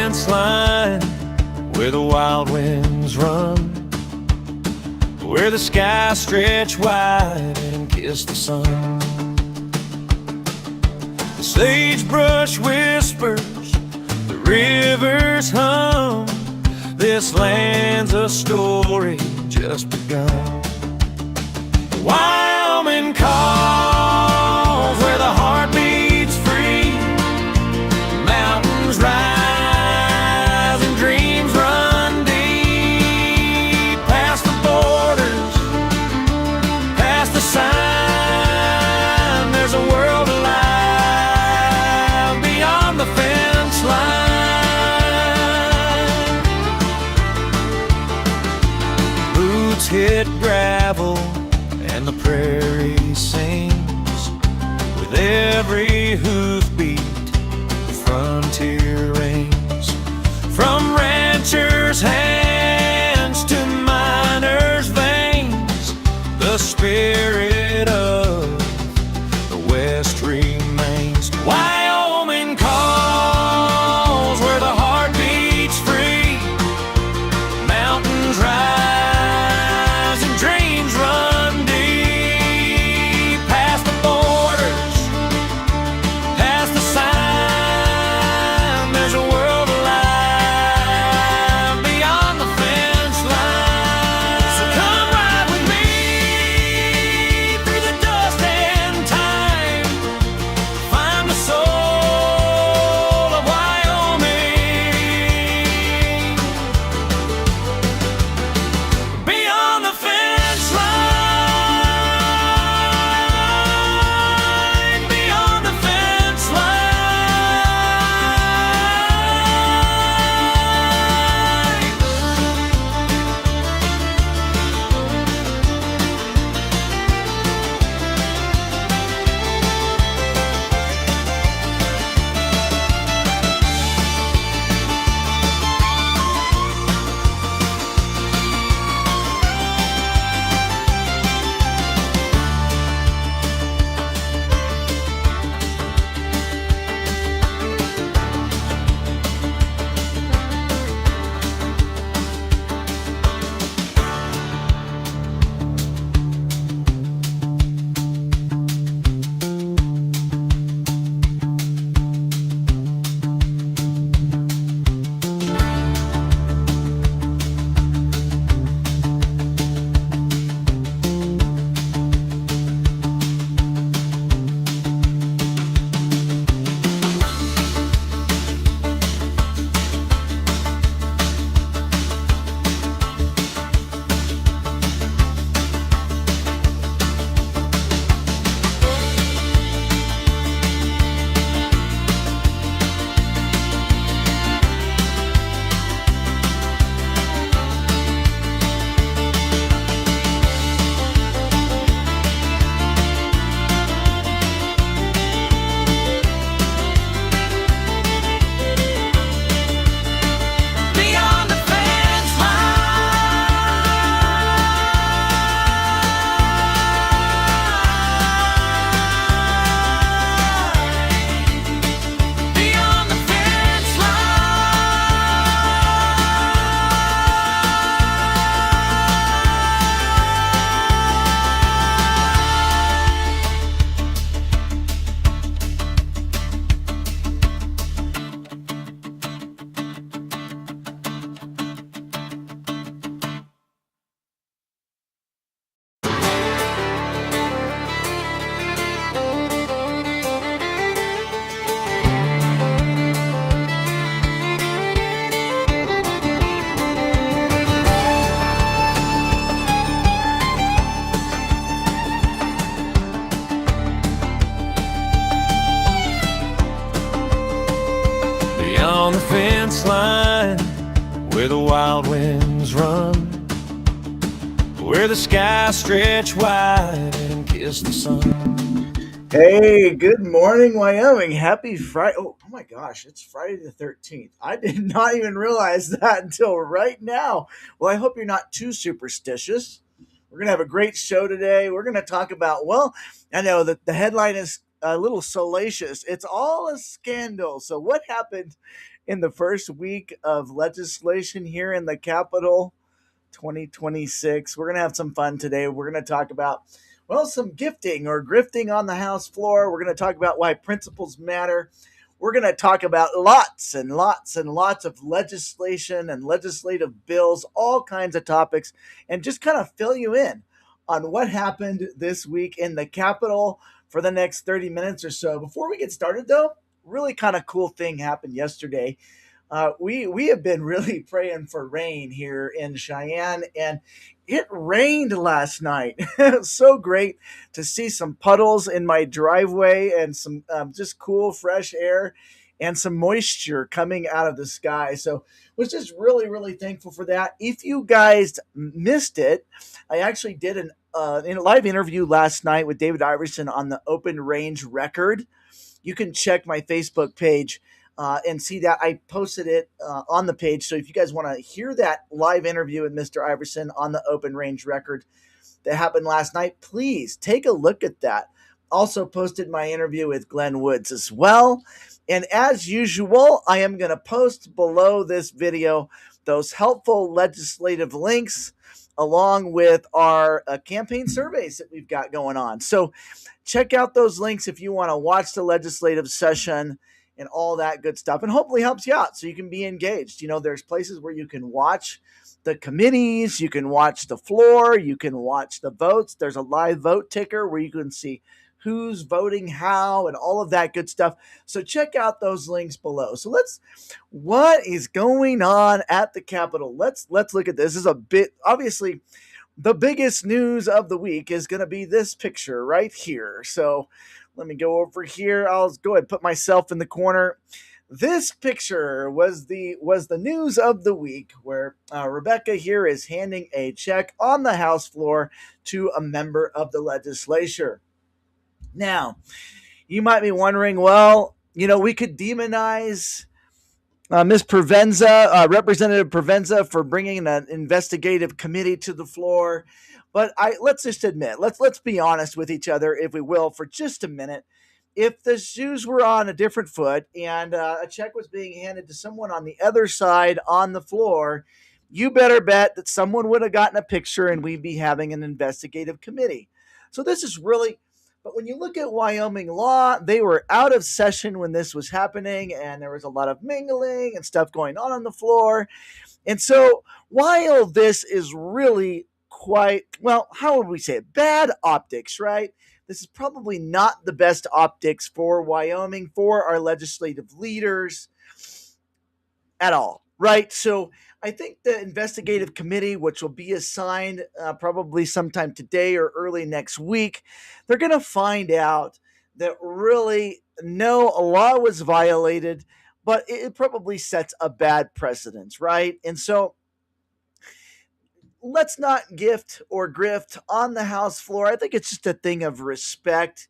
fence line where the wild winds run, where the skies stretch wide and kiss the sun. The sagebrush whispers, the rivers hum. This land's a story just begun. Wyoming calls where the heart beats free. Mountains rise and dreams run deep. Past the borders, past the sign, there's a world alive beyond the fence line. Boots hit gravel and the prairie sings with every hoofbeat. The frontier rings from ranchers' hands to miners' veins. The spirit of the West remains. Wyoming calls where the heart beats free. Mountains rise and dreams run deep. Past the borders, past the sign, there's a world alive beyond the fence line. So come ride with me through the dust and time. Find the soul of Wyoming beyond the fence line, beyond the fence beyond the fence line, beyond the fence beyond the fence line where the wild winds run, where the skies stretch wide and kiss the sun. Hey, good morning, Wyoming. Happy Friday. Oh my gosh, it's Friday the 13th. I did not even realize that until right now. Well, I hope you're not too superstitious. We're going to have a great show today. We're going to talk about, well, I know that the headline is a little salacious. It's all a scandal. So, what happened in the first week of legislation here in the Capitol 2026? We're going to have some fun today. We're going to talk about, well, some gifting or grifting on the House floor. We're going to talk about why principles matter. We're going to talk about lots and lots and lots of legislation and legislative bills, all kinds of topics, and just kind of fill you in on what happened this week in the Capitol for the next 30 minutes or so. Before we get started, though, really kind of cool thing happened yesterday. We have been really praying for rain here in Cheyenne, and it rained last night. It was so great to see some puddles in my driveway and some just cool fresh air and some moisture coming out of the sky. So was just really, really thankful for that. If you guys missed it, I actually did in a live interview last night with David Iverson on the open range record. You can check my Facebook page and see that. I posted it on the page. So if you guys want to hear that live interview with Mr. Iverson on the open range record that happened last night, please take a look at that. Also posted my interview with Glenn Woods as well. And as usual, I am going to post below this video those helpful legislative links along with our campaign surveys that we've got going on. So check out those links if you want to watch the legislative session and all that good stuff, and hopefully helps you out so you can be engaged. You know, there's places where you can watch the committees, you can watch the floor, you can watch the votes. There's a live vote ticker where you can see who's voting how and all of that good stuff. So check out those links below. So what is going on at the Capitol? Let's look at this. This is a bit, obviously, the biggest news of the week is going to be this picture right here. So let me go over here. I'll go ahead and put myself in the corner. This picture was the news of the week, where Rebecca here is handing a check on the House floor to a member of the legislature. Now, you might be wondering, well, you know, we could demonize Ms. Provenza, Representative Provenza, for bringing an investigative committee to the floor. But let's just admit, let's be honest with each other, if we will, for just a minute. If the shoes were on a different foot and a check was being handed to someone on the other side on the floor, you better bet that someone would have gotten a picture and we'd be having an investigative committee. So this is really, but when you look at Wyoming law, they were out of session when this was happening, and there was a lot of mingling and stuff going on the floor. And so while this is really quite, well, how would we say it? Bad optics, right? This is probably not the best optics for Wyoming, for our legislative leaders at all, right? So I think the investigative committee, which will be assigned probably sometime today or early next week, they're going to find out that really no law was violated, but it probably sets a bad precedent, right? And so let's not gift or grift on the House floor. I think it's just a thing of respect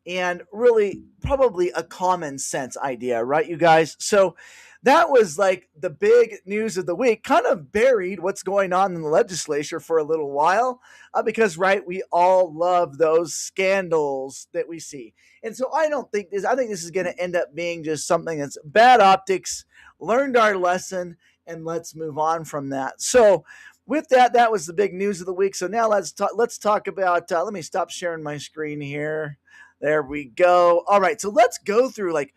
and really probably a common sense idea, right, you guys? So that was like the big news of the week, kind of buried what's going on in the legislature for a little while because, right, we all love those scandals that we see. And so I think this is going to end up being just something that's bad optics, learned our lesson, and let's move on from that. So with that, that was the big news of the week. So now let's talk about, let me stop sharing my screen here. There we go. All right, so let's go through like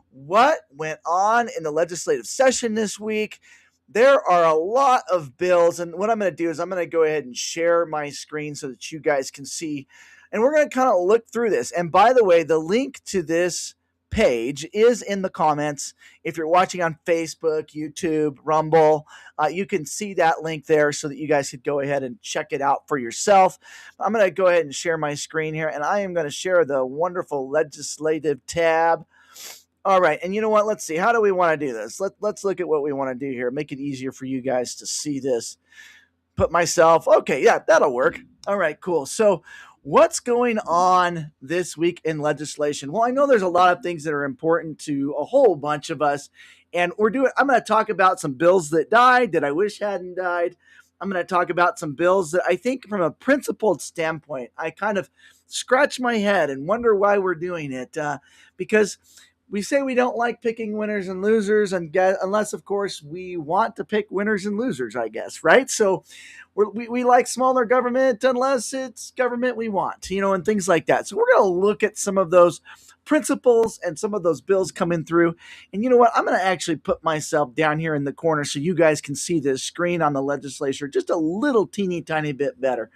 what went on in the legislative session this week. There are a lot of bills, and what I'm going to do is I'm going to go ahead and share my screen so that you guys can see, and we're going to kind of look through this. And by the way, the link to this page is in the comments. If you're watching on Facebook, YouTube, Rumble, you can see that link there so that you guys could go ahead and check it out for yourself. I'm going to go ahead and share my screen here, and I am going to share the wonderful legislative tab. All right, and you know what? Let's see. How do we want to do this? Let's look at what we want to do here. Make it easier for you guys to see this. Put myself, okay, yeah, that'll work. All right, cool. So what's going on this week in legislation? Well, I know there's a lot of things that are important to a whole bunch of us, and I'm going to talk about some bills that died that I wish hadn't died. I'm going to talk about some bills that I think, from a principled standpoint, I kind of scratch my head and wonder why we're doing it. Because we say we don't like picking winners and losers, and unless, of course, we want to pick winners and losers, I guess, right? So we like smaller government unless it's government we want, and things like that. So we're going to look at some of those principles and some of those bills coming through. And you know what? I'm going to actually put myself down here in the corner so you guys can see this screen on the legislature just a little teeny tiny bit better.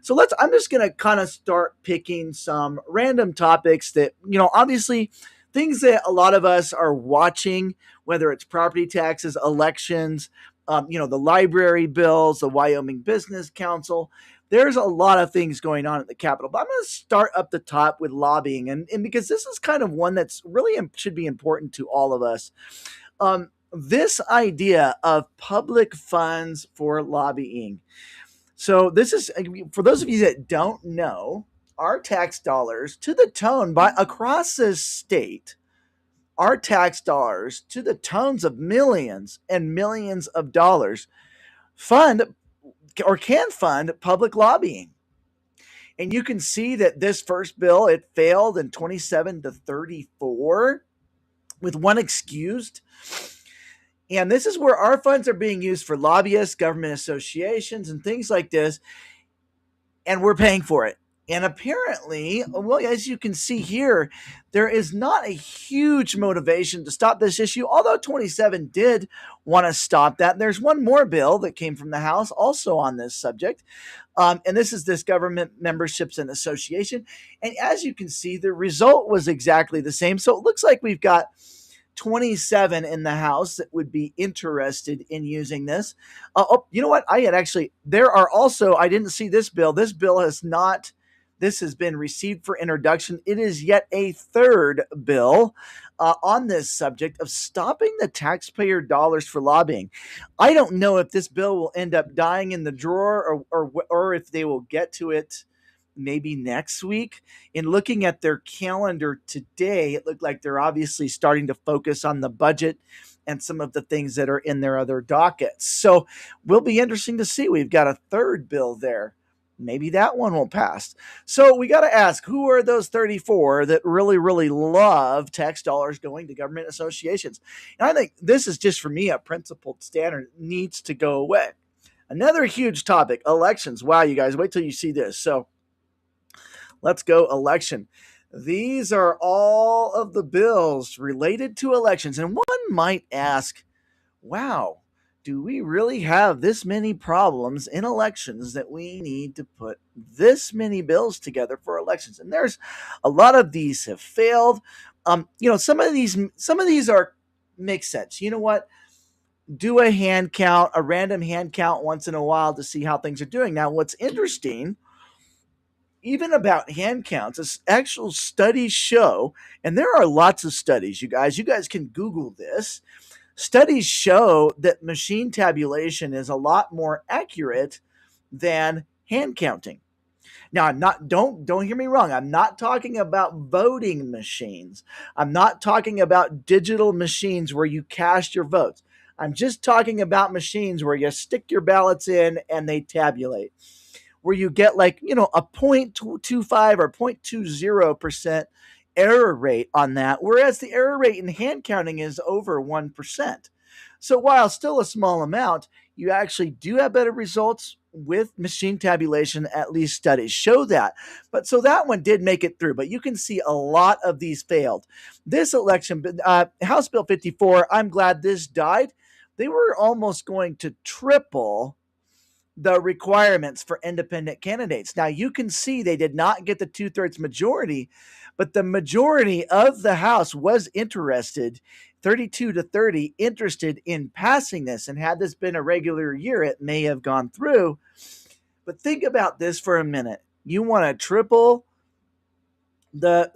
So I'm just going to kind of start picking some random topics that, obviously things that a lot of us are watching, whether it's property taxes, elections, the library bills, the Wyoming Business Council. There's a lot of things going on at the Capitol, but I'm going to start up the top with lobbying, and because this is kind of one that's really should be important to all of us. This idea of public funds for lobbying. So this is, for those of you that don't know, our tax dollars to the tone by across this state, our tax dollars to the tones of millions and millions of dollars fund or can fund public lobbying. And you can see that this first bill, it failed in 27 to 34 with one excused. And this is where our funds are being used for lobbyists, government associations, and things like this. And we're paying for it. And apparently, well, as you can see here, there is not a huge motivation to stop this issue, although 27 did want to stop that. There's one more bill that came from the House also on this subject. And this is this government memberships and association. And as you can see, the result was exactly the same. So it looks like we've got 27 in the House that would be interested in using this. You know what? There are also, I didn't see this bill. This bill this has been received for introduction. It is yet a third bill on this subject of stopping the taxpayer dollars for lobbying. I don't know if this bill will end up dying in the drawer or if they will get to it maybe next week. In looking at their calendar today, it looked like they're obviously starting to focus on the budget and some of the things that are in their other dockets. So will be interesting to see. We've got a third bill there. Maybe that one will pass. So we got to ask, who are those 34 that really, really love tax dollars going to government associations? And I think this is just, for me, a principled standard that needs to go away. Another huge topic, elections. Wow, you guys, wait till you see this. So let's go election. These are all of the bills related to elections. And one might ask, wow, do we really have this many problems in elections that we need to put this many bills together for elections? And there's a lot of these have failed. Some of these are make sense. You know what? Do a hand count, a random hand count once in a while to see how things are doing. Now, what's interesting, even about hand counts, is actual studies show, and there are lots of studies, you guys can Google this. Studies show that machine tabulation is a lot more accurate than hand counting. Now, don't hear me wrong. I'm not talking about voting machines. I'm not talking about digital machines where you cast your votes. I'm just talking about machines where you stick your ballots in and they tabulate, where you get a 0.25 or 0.20% error rate on that, whereas the error rate in hand counting is over 1%. So while still a small amount, you actually do have better results with machine tabulation. At least studies show that. But so that one did make it through, but you can see a lot of these failed. This election, House Bill 54, I'm glad this died. They were almost going to triple the requirements for independent candidates. Now, you can see they did not get the 2/3 majority, but the majority of the House was interested, 32 to 30, interested in passing this. And had this been a regular year, it may have gone through. But think about this for a minute. You want to triple the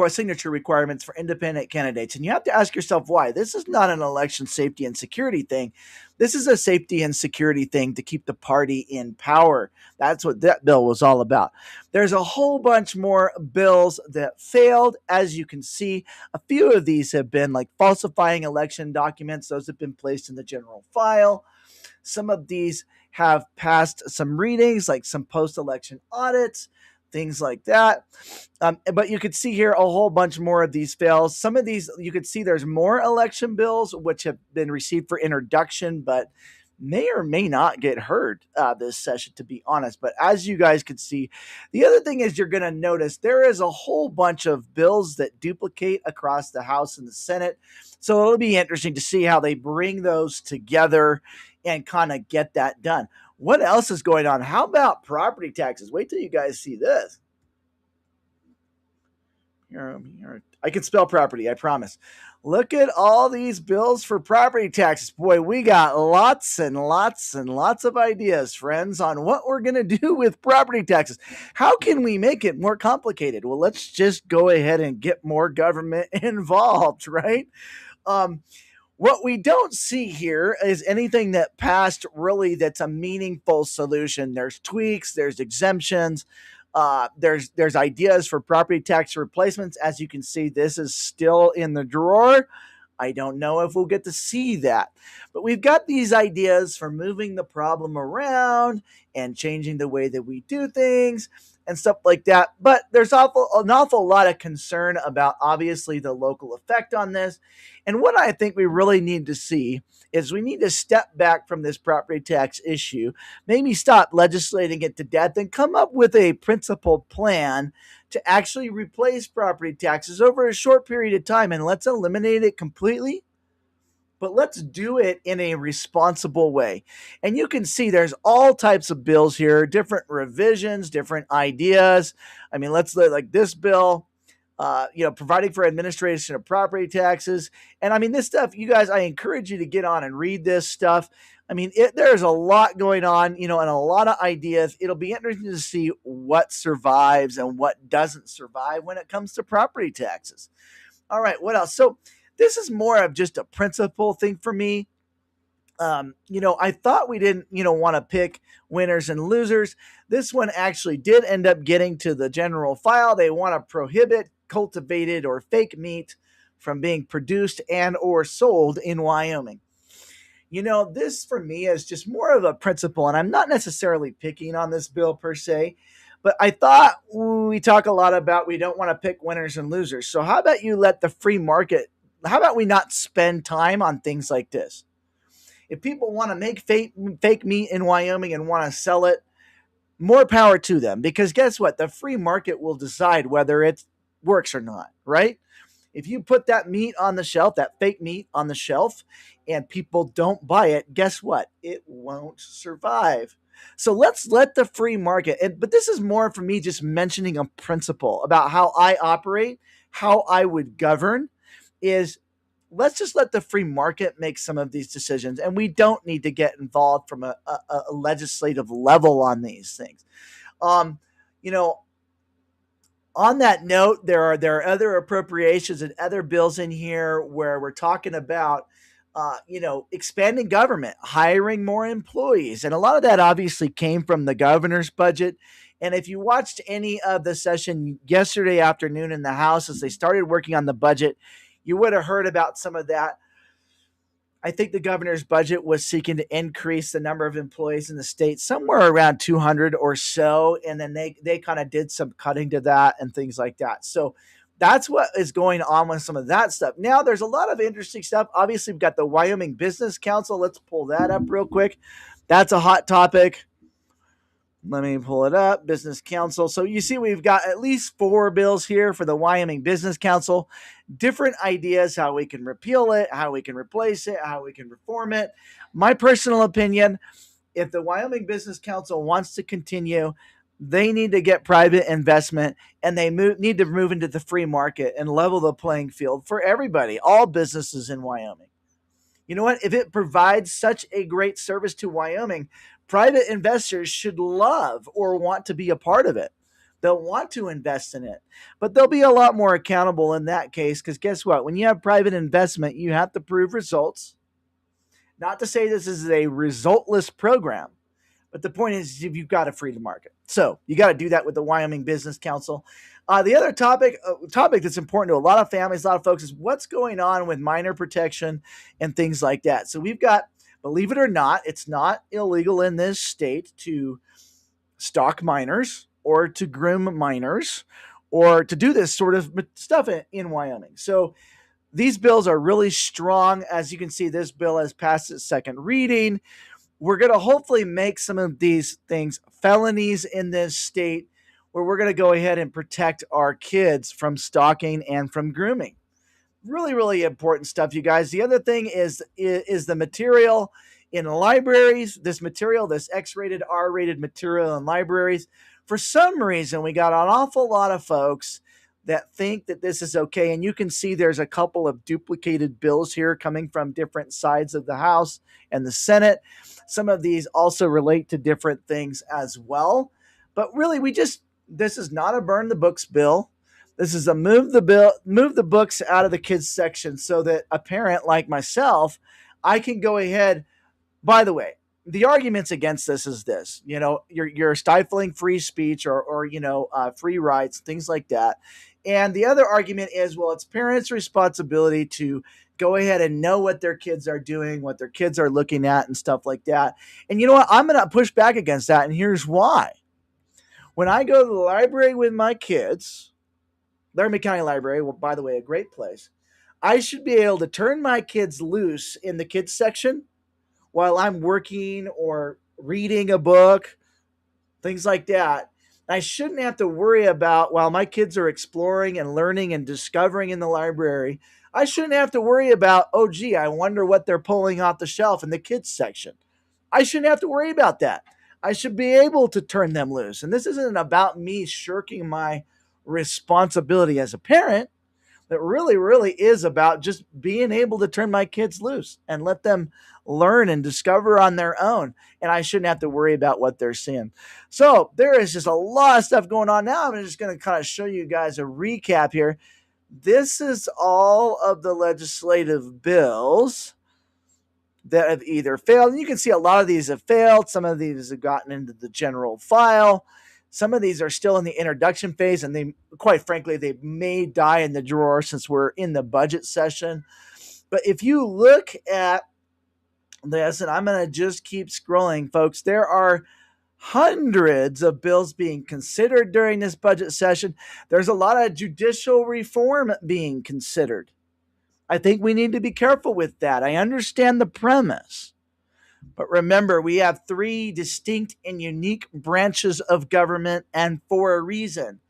signature requirements for independent candidates. And you have to ask yourself why. This is not an election safety and security thing. This is a safety and security thing to keep the party in power. That's what that bill was all about. There's a whole bunch more bills that failed. As you can see, a few of these have been like falsifying election documents. Those have been placed in the general file. Some of these have passed some readings, like some post-election audits, things like that. But you could see here a whole bunch more of these fails. Some of these, you could see there's more election bills which have been received for introduction, but may or may not get heard this session, to be honest. But as you guys can see, the other thing is you're going to notice there is a whole bunch of bills that duplicate across the House and the Senate. So it'll be interesting to see how they bring those together and kind of get that done. What else is going on? How about property taxes? Wait till you guys see this. I can spell property, I promise. Look at all these bills for property taxes. Boy, we got lots and lots and lots of ideas, friends, on what we're going to do with property taxes. How can we make it more complicated? Well, let's just go ahead and get more government involved, right? What we don't see here is anything that passed really that's a meaningful solution. There's tweaks, there's exemptions, there's ideas for property tax replacements. As you can see, this is still in the drawer. I don't know if we'll get to see that. But we've got these ideas for moving the problem around and changing the way that we do things and stuff like that. But there's an awful lot of concern about, obviously, the local effect on this. And what I think we really need to see is we need to step back from this property tax issue, maybe stop legislating it to death, and come up with a principled plan to actually replace property taxes over a short period of time. And let's eliminate it completely, but let's do it in a responsible way. And you can see there's all types of bills here, different revisions, different ideas. I mean, let's look like this bill, providing for administration of property taxes. And I mean, this stuff, you guys, I encourage you to get on and read this stuff. I mean, there's a lot going on, and a lot of ideas. It'll be interesting to see what survives and what doesn't survive when it comes to property taxes. All right, what else? So this is more of just a principle thing for me. I thought we didn't, want to pick winners and losers. This one actually did end up getting to the general file. They want to prohibit cultivated or fake meat from being produced and or sold in Wyoming. This for me is just more of a principle, and I'm not necessarily picking on this bill per se, but I thought we talk a lot about we don't want to pick winners and losers. So how about you let the free market, how about we not spend time on things like this? If people want to make fake meat in Wyoming and want to sell it, more power to them, because guess what? The free market will decide whether it works or not, right? If you put that meat on the shelf, that fake meat on the shelf, and people don't buy it, guess what? It won't survive. So let's let the free market, but this is more for me just mentioning a principle about how I operate, how I would govern, is let's just let the free market make some of these decisions, and we don't need to get involved from a legislative level on these things. On that note, there are other appropriations and other bills in here where we're talking about, expanding government, hiring more employees. And a lot of that obviously came from the governor's budget. And if you watched any of the session yesterday afternoon in the House as they started working on the budget, you would have heard about some of that. I think the governor's budget was seeking to increase the number of employees in the state somewhere around 200 or so. And then they kind of did some cutting to that and things like that. So that's what is going on with some of that stuff. Now, there's a lot of interesting stuff. Obviously, we've got the Wyoming Business Council. Let's pull that up real quick. That's a hot topic. Let me pull it up. Business Council. So you see we've got at least 4 bills here for the Wyoming Business Council. Different ideas how we can repeal it, how we can replace it, how we can reform it. My personal opinion, if the Wyoming Business Council wants to continue, they need to get private investment, and they need to move into the free market and level the playing field for everybody, all businesses in Wyoming. You know what? If it provides such a great service to Wyoming, private investors should love or want to be a part of it. They'll want to invest in it, but they'll be a lot more accountable in that case, because guess what? When you have private investment, you have to prove results. Not to say this is a resultless program, but the point is you've got to free the market. So you got to do that with the Wyoming Business Council. The other topic that's important to a lot of families, a lot of folks, is what's going on with minor protection and things like that. So we've got Believe it or not, it's not illegal in this state to stalk minors or to groom minors or to do this sort of stuff in Wyoming. So these bills are really strong. As you can see, this bill has passed its second reading. We're going to hopefully make some of these things felonies in this state, where we're going to go ahead and protect our kids from stalking and from grooming. Really, really important stuff, you guys. The other thing is the material in libraries. This material, this X-rated, R-rated material in libraries. For some reason, we got an awful lot of folks that think that this is okay. And you can see there's a couple of duplicated bills here coming from different sides of the House and the Senate. Some of these also relate to different things as well. But really, this is not a burn the books bill. This is a move the books out of the kids section so that a parent like myself, I can go ahead. By the way, the arguments against this is this: you're stifling free speech or free rights, things like that. And the other argument is, well, it's parents' responsibility to go ahead and know what their kids are doing, what their kids are looking at, and stuff like that. And you know what? I'm going to push back against that, and here's why. When I go to the library with my kids, Laramie County Library, well, by the way, a great place, I should be able to turn my kids loose in the kids section while I'm working or reading a book, things like that. I shouldn't have to worry about, while my kids are exploring and learning and discovering in the library, I shouldn't have to worry about, oh, gee, I wonder what they're pulling off the shelf in the kids section. I shouldn't have to worry about that. I should be able to turn them loose. And this isn't about me shirking my responsibility as a parent. It really, really is about just being able to turn my kids loose and let them learn and discover on their own. And I shouldn't have to worry about what they're seeing. So there is just a lot of stuff going on now. I'm just going to kind of show you guys a recap here. This is all of the legislative bills that have either failed. And you can see a lot of these have failed. Some of these have gotten into the general file. Some of these are still in the introduction phase, and they, quite frankly, they may die in the drawer since we're in the budget session. But if you look at this, and I'm going to just keep scrolling, folks, there are hundreds of bills being considered during this budget session. There's a lot of judicial reform being considered. I think we need to be careful with that. I understand the premise. But remember, we have three distinct and unique branches of government, and for a reason.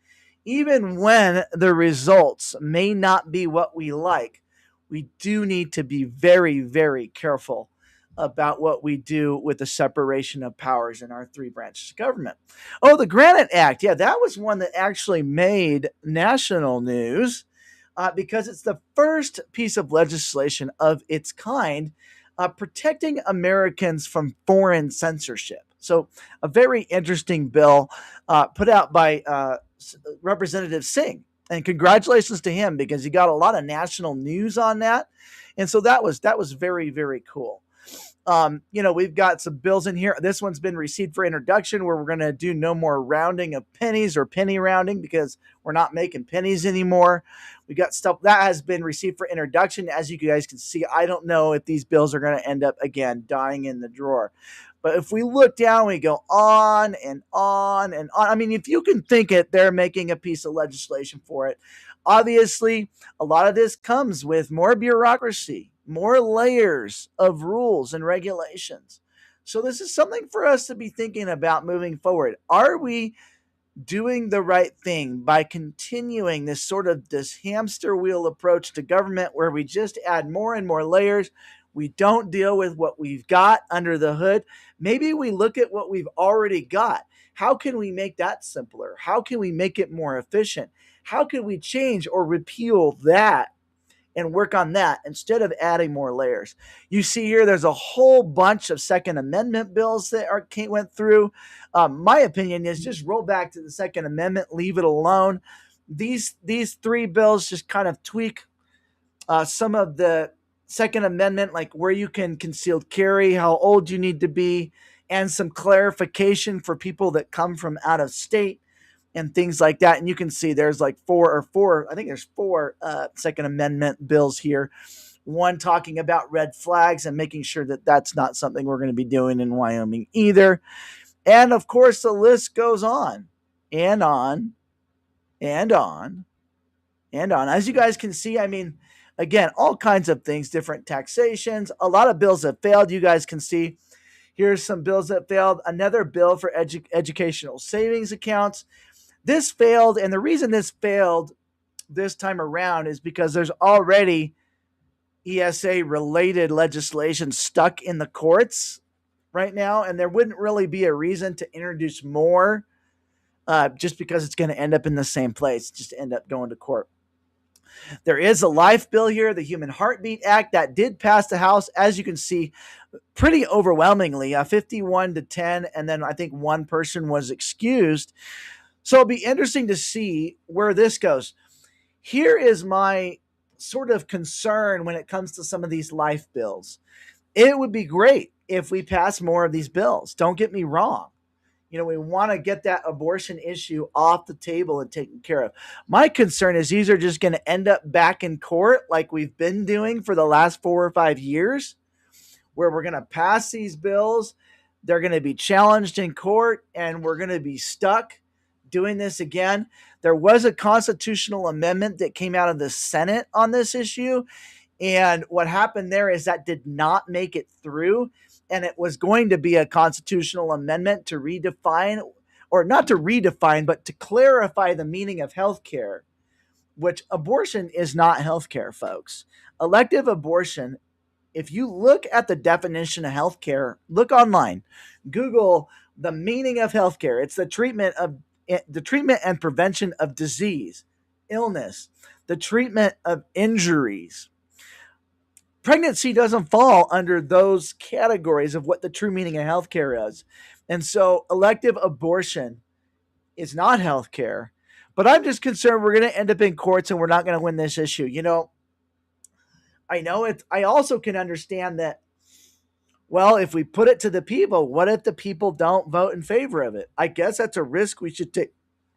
Even when the results may not be what we like, we do need to be very, very careful about what we do with the separation of powers in our three branches of government. Oh, the Granite Act. Yeah, that was one that actually made national news because it's the first piece of legislation of its kind protecting Americans from foreign censorship. So, a very interesting bill put out by Representative Singh. And congratulations to him, because he got a lot of national news on that. And so that was very, very cool. We've got some bills in here. This one's been received for introduction, where we're going to do no more rounding of pennies or penny rounding, because we're not making pennies anymore. We got stuff that has been received for introduction. As you guys can see, I don't know if these bills are going to end up, again, dying in the drawer. But if we look down, we go on and on and on. I mean, if you can think it, they're making a piece of legislation for it. Obviously, a lot of this comes with more bureaucracy, more layers of rules and regulations. So this is something for us to be thinking about moving forward. Are we doing the right thing by continuing this hamster wheel approach to government, where we just add more and more layers? We don't deal with what we've got under the hood. Maybe we look at what we've already got. How can we make that simpler? How can we make it more efficient? How can we change or repeal that and work on that instead of adding more layers? You see here, there's a whole bunch of Second Amendment bills that went through. My opinion is just roll back to the Second Amendment, leave it alone. These three bills just kind of tweak some of the Second Amendment, like where you can concealed carry, how old you need to be, and some clarification for people that come from out of state and things like that. And you can see there's like four Second Amendment bills here one talking about red flags and making sure that that's not something we're going to be doing in Wyoming either. And of course, the list goes on and on and on and on. As you guys can see, I mean, again, all kinds of things, different taxations, a lot of bills that failed. You guys can see here's some bills that failed. Another bill for educational savings accounts. This failed, and the reason this failed this time around is because there's already ESA related legislation stuck in the courts right now, and there wouldn't really be a reason to introduce more just because it's going to end up in the same place, just end up going to court. There is a life bill here, the Human Heartbeat Act, that did pass the House, as you can see, pretty overwhelmingly, 51 to 10, and then I think one person was excused. So it'll be interesting to see where this goes. Here is my sort of concern when it comes to some of these life bills. It would be great if we pass more of these bills. Don't get me wrong. You know, we want to get that abortion issue off the table and taken care of. My concern is these are just going to end up back in court like we've been doing for the last 4 or 5 years, where we're going to pass these bills. They're going to be challenged in court, and we're going to be stuck doing this again. There was a constitutional amendment that came out of the Senate on this issue. And what happened there is that did not make it through. And it was going to be a constitutional amendment to redefine, or not to redefine, but to clarify the meaning of healthcare, which abortion is not healthcare, folks. Elective abortion, if you look at the definition of healthcare, look online, Google the meaning of healthcare. It's the treatment and prevention of disease, illness, the treatment of injuries. Pregnancy doesn't fall under those categories of what the true meaning of healthcare is. And so elective abortion is not healthcare. But I'm just concerned we're going to end up in courts and we're not going to win this issue. You know it. I also can understand that, well, if we put it to the people, what if the people don't vote in favor of it? I guess that's a risk we should take.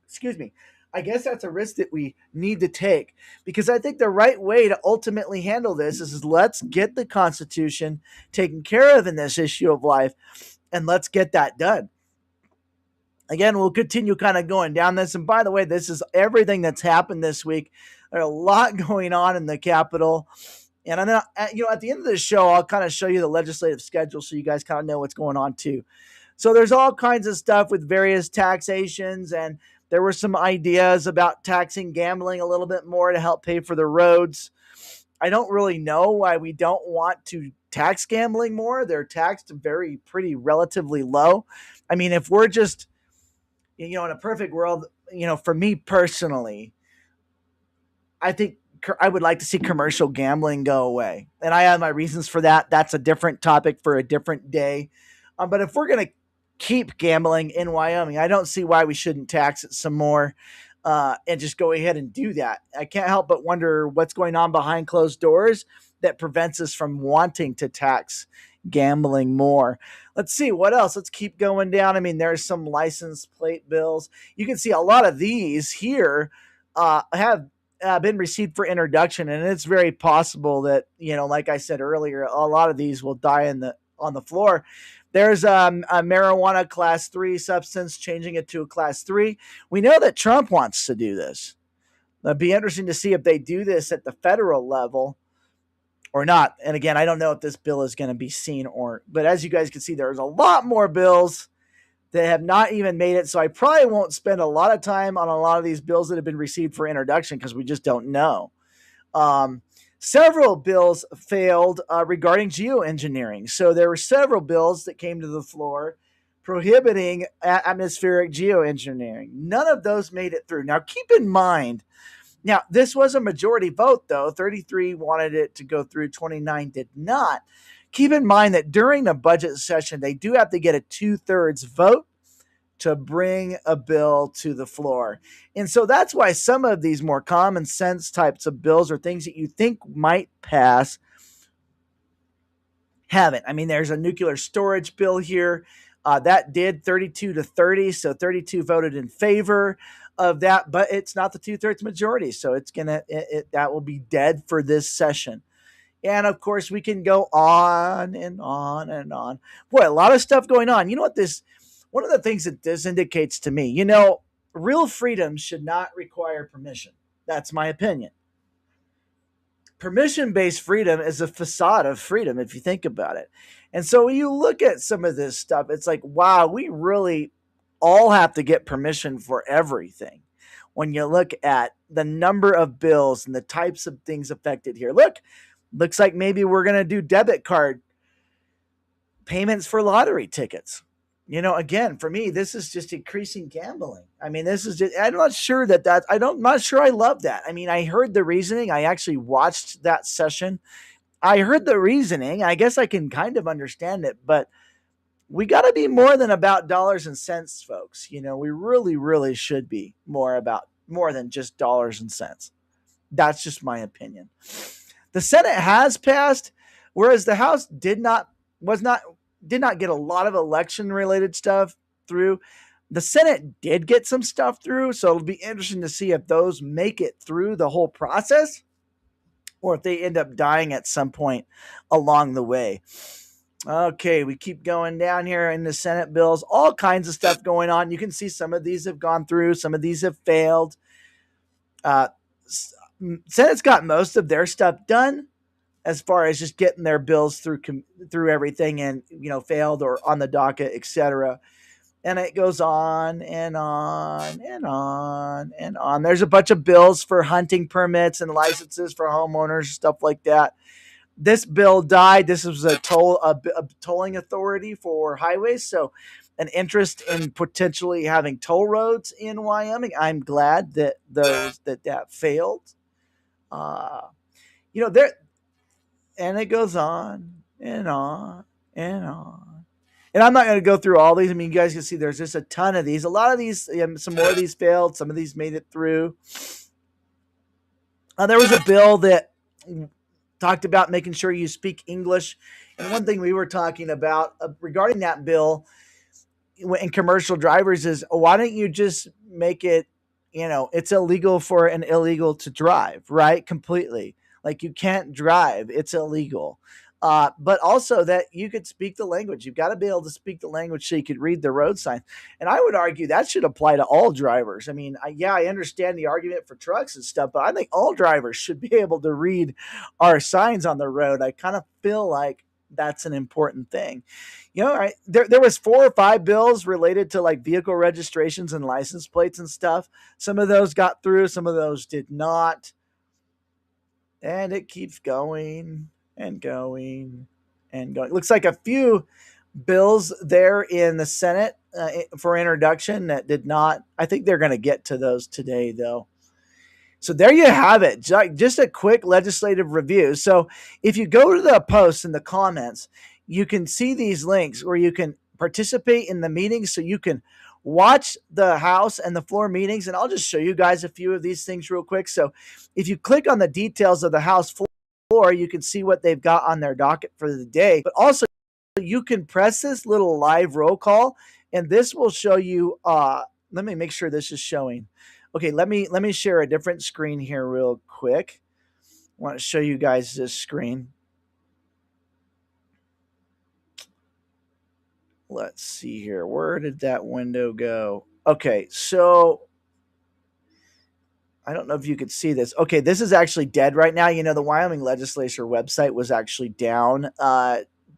Excuse me. I guess that's a risk that we need to take, because I think the right way to ultimately handle this is let's get the Constitution taken care of in this issue of life, and let's get that done. Again, we'll continue kind of going down this. And by the way, this is everything that's happened this week. There's a lot going on in the Capitol. And then, at the end of the show, I'll kind of show you the legislative schedule so you guys kind of know what's going on too. So there's all kinds of stuff with various taxations, and there were some ideas about taxing gambling a little bit more to help pay for the roads. I don't really know why we don't want to tax gambling more. They're taxed pretty relatively low. I mean, if we're just, in a perfect world, for me personally, I think I would like to see commercial gambling go away. And I have my reasons for that. That's a different topic for a different day. But if we're going to keep gambling in Wyoming, I don't see why we shouldn't tax it some more and just go ahead and do that. I can't help but wonder what's going on behind closed doors that prevents us from wanting to tax gambling more. Let's see what else. Let's keep going down. I mean, there's some license plate bills. You can see a lot of these here have been received for introduction, and it's very possible that, like I said earlier, a lot of these will die on the floor. There's a marijuana class 3 substance, changing it to a class 3. We know that Trump wants to do this. It'd be interesting to see if they do this at the federal level or not. And again, I don't know if this bill is going to be seen but as you guys can see, there's a lot more bills that have not even made it. So I probably won't spend a lot of time on a lot of these bills that have been received for introduction because we just don't know. Several bills failed regarding geoengineering. So there were several bills that came to the floor prohibiting atmospheric geoengineering. None of those made it through. Now, keep in mind, this was a majority vote, though. 33 wanted it to go through, 29 did not. Keep in mind that during the budget session, they do have to get a 2/3 vote to bring a bill to the floor. And so that's why some of these more common sense types of bills or things that you think might pass haven't. I mean, there's a nuclear storage bill here that did 32 to 30. So 32 voted in favor of that, but it's not the 2/3 majority. So that will be dead for this session. And of course, we can go on and on and on. Boy, a lot of stuff going on. You know what this, one of the things that this indicates to me, real freedom should not require permission. That's my opinion. Permission based freedom is a facade of freedom if you think about it. And so when you look at some of this stuff, it's like, wow, we really all have to get permission for everything. When you look at the number of bills and the types of things affected here, looks like maybe we're going to do debit card payments for lottery tickets. Again, for me, this is just increasing gambling. I mean, this is just, I'm not sure I'm not sure I love that. I mean, I heard the reasoning. I actually watched that session. I heard the reasoning. I guess I can kind of understand it, but we got to be more than about dollars and cents, folks. We really, really should be more than just dollars and cents. That's just my opinion. The Senate has passed, whereas the House was not did not get a lot of election related stuff through. The Senate did get some stuff through, so it'll be interesting to see if those make it through the whole process or if they end up dying at some point along the way. Okay, we keep going down here in the Senate bills, all kinds of stuff going on. You can see some of these have gone through, some of these have failed. Uh, Senate's got most of their stuff done as far as just getting their bills through everything and failed or on the docket, etc. And it goes on and on and on and on. There's a bunch of bills for hunting permits and licenses for homeowners, stuff like that. This bill died. This was a tolling authority for highways, so an interest in potentially having toll roads in Wyoming. I'm glad that that failed. Uh, there, and it goes on and on and on. And I'm not going to go through all these. I mean, you guys can see there's just a ton of these. A lot of these, some more of these failed. Some of these made it through. There was a bill that talked about making sure you speak English. And one thing we were talking about regarding that bill in commercial drivers is, why don't you just make it, it's illegal for an illegal to drive, right? Completely. Like, you can't drive. It's illegal. But also that you could speak the language. You've got to be able to speak the language so you could read the road sign. And I would argue that should apply to all drivers. I mean, I understand the argument for trucks and stuff, but I think all drivers should be able to read our signs on the road. I kind of feel like that's an important thing. There was 4 or 5 bills related to like vehicle registrations and license plates and stuff. Some of those got through, some of those did not. And it keeps going and going and going. It looks like a few bills there in the Senate for introduction that did not. I think they're going to get to those today, though. So there you have it. Just a quick legislative review. So if you go to the posts in the comments, you can see these links where you can participate in the meetings, so you can watch the House and the floor meetings. And I'll just show you guys a few of these things real quick. So if you click on the details of the House floor, you can see what they've got on their docket for the day. But also, you can press this little live roll call, and this will show you. Let me make sure this is showing. Okay, let me share a different screen here real quick. I want to show you guys this screen. Let's see here. Where did that window go? Okay, so I don't know if you could see this. Okay, this is actually dead right now. The Wyoming legislature website was actually down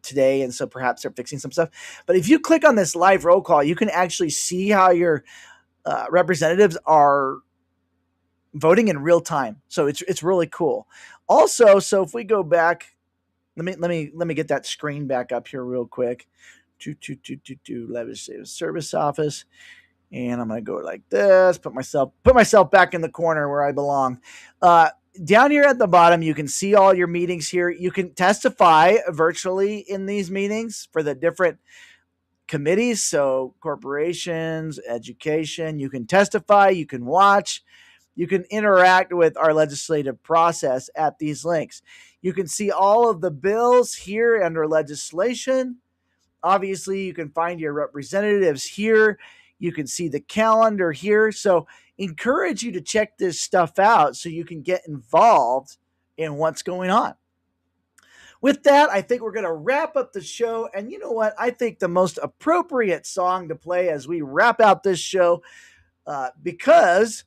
today, and so perhaps they're fixing some stuff. But if you click on this live roll call, you can actually see how your representatives are voting in real time. So it's really cool. Also, so if we go back, let me get that screen back up here real quick. Legislative Service Office, and I'm gonna go like this. Put myself back in the corner where I belong. Down here at the bottom, you can see all your meetings here. You can testify virtually in these meetings for the different committees. So corporations, education, you can testify, you can watch, you can interact with our legislative process at these links. You can see all of the bills here under legislation. Obviously, you can find your representatives here. You can see the calendar here. So encourage you to check this stuff out so you can get involved in what's going on. with that, I think we're going to wrap up the show. And you know what? I think the most appropriate song to play as we wrap out this show, because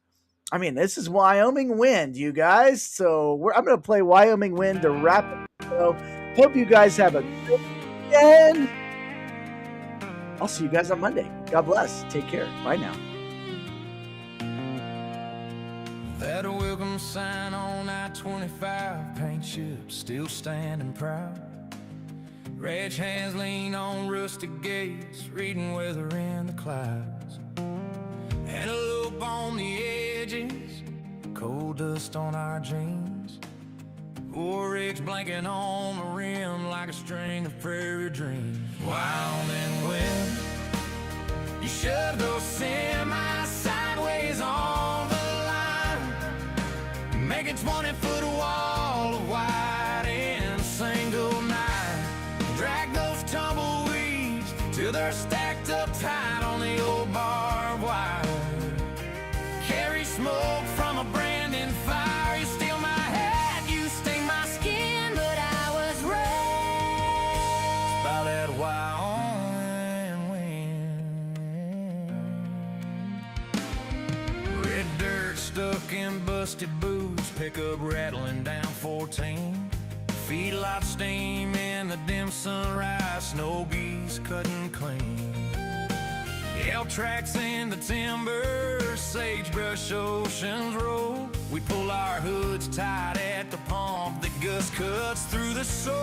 I mean, this is Wyoming Wind, you guys. So I'm going to play Wyoming Wind to wrap up the show. Hope you guys have a good weekend. I'll see you guys on Monday. God bless. Take care. Bye now. That welcome sign on I-25, paint ship still standing proud. Ranch hands lean on rusty gates, reading weather in the clouds. Antelope on the edges, coal dust on our jeans. Four rigs blanking on the rim like a string of prairie dreams. Wyoming wind, you shove those semis sideways on the line, make a 20-foot wall of white in a single night. Drag those tumbleweeds till they're stacked up tight on the old barbed wire. Carry smoke from a branding fire. You steal my hat, you sting my skin, but I was raised by that Wyoming wind. Red dirt stuck in busted boots, pickup rattling down 14. Feedlot steam in the dim sunrise, snow geese cutting clean. L tracks in the timber, sagebrush oceans roll. We pull our hoods tight at the pump, the gust cuts through the soul.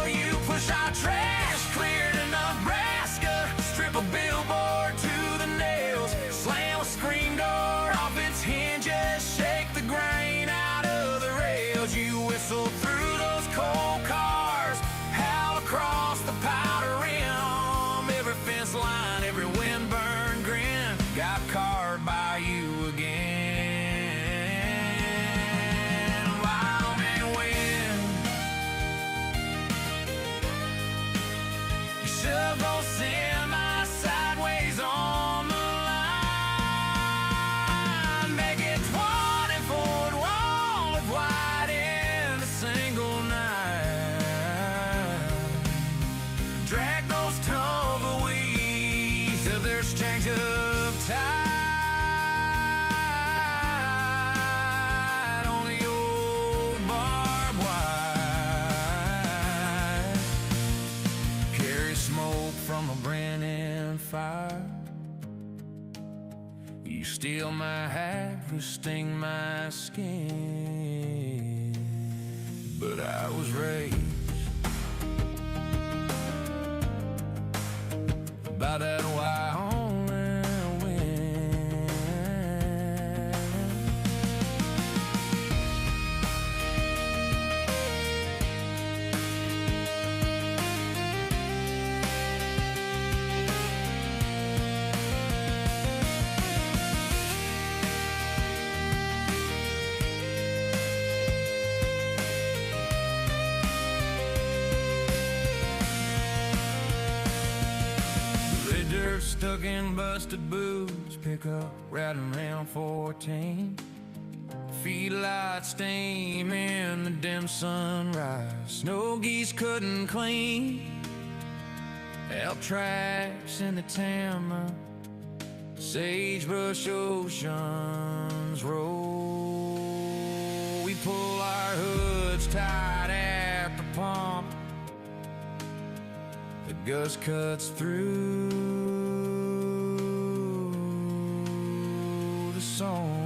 You push our trash clear to Nebraska, strip a billboard to the nails, slam a screen door off its hinges, shake the grain out of the rails. You whistle through those coal cars, howl across the powder rim. Every fence line, every windburn grin, got carved by you again. Wyoming wind, you shove those semis sideways on the line, make it 20-foot wall of white in a single night. Drag those tumbleweeds till they're stacked up tight on the old barbed wire. Carry smoke from a branding fire. You steal my hat, you sting my skin, but I was raised by that Wyoming wind. Red dirt stuck in busted boots, pick up rattling around 14. Feedlot steam in the dim sunrise, snow geese couldn't clean. Elk tracks in the timber, sagebrush oceans roll. We pull our hoods tight at the pump, the gust cuts through the song.